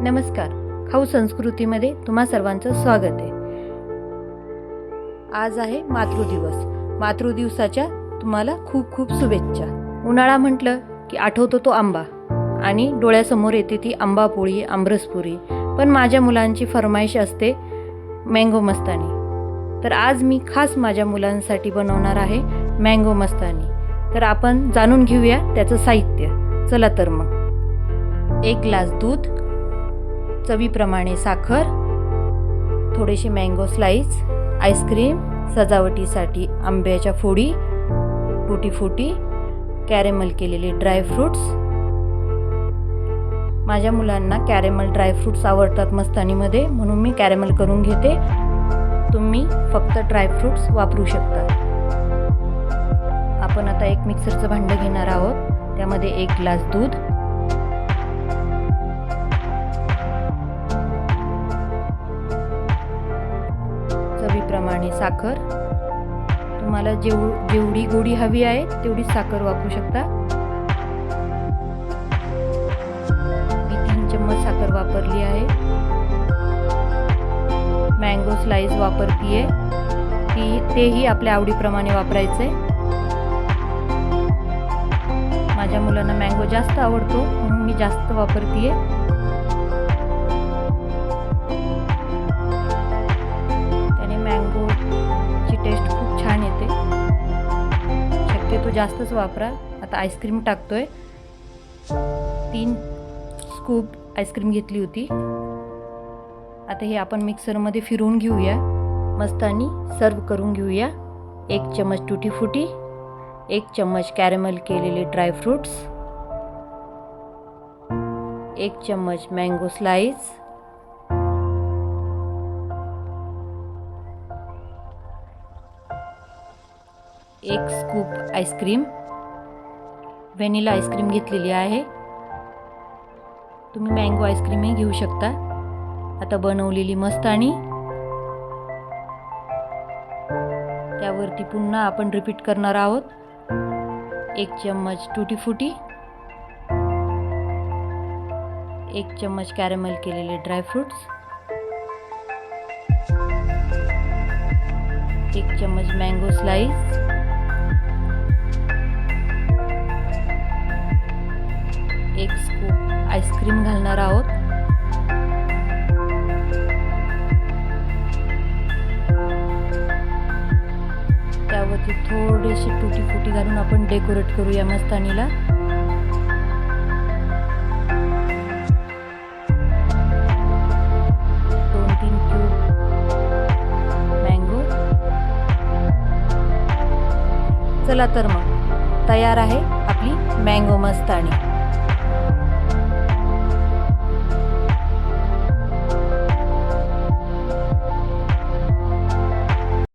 नमस्कार, खाऊ संस्कृतीमध्ये तुम्हा सर्वांचं स्वागत आहे। आज आहे मातृदिवस। मातृदिवसाच्या तुम्हाला खूप खूप शुभेच्छा। उन्हाळा म्हटलं की आठवतो तो आंबा आणि डोळ्यासमोर येते ती आंबा पोळी, आमरसपुरी। पण माझ्या मुलांची फरमाईश असते मँगो मस्तानी। तर आज मी खास माझ्या मुलांसाठी बनवणार आहे मँगो मस्तानी। तर आपण जाणून घेऊया त्याचं साहित्य। चला तर मग 1 ग्लास दूध, चवीप्रमाणे साखर, थोडेसे मँगो स्लाइस, आईस्क्रीम, सजावटीसाठी आंब्याच्या फोडी, टूटी फ्रूटी, कॅरेमल केलेले ड्रायफ्रूट्स। माझ्या मुलांना कॅरेमल ड्रायफ्रूट्स आवडतात मस्तानीमध्ये, म्हणून मी कॅरेमल करून घेते। तुम्ही फक्त ड्रायफ्रूट्स वापरू शकता। आपण आता एक मिक्सरचं भांडं घेणार आहोत। त्यामध्ये 1 ग्लास दूध, चवीप्रमाणे साखर, तुम्हाला जेवढी गोडी हवी आहे तेवढी साखर वापरू शकता। मी 3 चम्मच साखर वापरली आहे। मँगो स्लाइस वापरतीये, तेही आपल्या आवडीप्रमाणे वापरायचे। माझ्या मुलांना मँगो जास्त आवडतो म्हणून मी जास्त वापरतीये। मँगोची टेस्ट खूप छान येते, शक्यतो जास्तच वापरा। आता आईस्क्रीम टाकतोय। 3 स्कूप आईस्क्रीम घेतली होती। आता हे आपण मिक्सरमध्ये फिरवून घेऊया, मस्तानी सर्व करून घेऊया। 1 चम्मच टूटी फ्रूटी, 1 चम्मच कॅरेमल केलेले ड्रायफ्रूट्स, 1 चम्मच mango slice, 1 scoop ice cream, vanilla ice cream घेतलेली आहे। तुम्ही मँगो आईस्क्रीमही घेऊ शकता। आता बनवलेली मस्तानी, त्यावरती पुन्हा आपण रिपीट करणार आहोत। 1 चम्मच टूटी फ्रूटी, 1 चम्मच कॅरेमल केलेले ड्रायफ्रूट्स, 1 चम्मच मँगो स्लाइस, 1 स्कूप आईस्क्रीम घालणार आहोत। त्यावरती थोडेसे टूटी फ्रूटी घालून आपण डेकोरेट करूया मस्तानीला। चला तर मग तयार आहे आपली मँगो मस्तानी।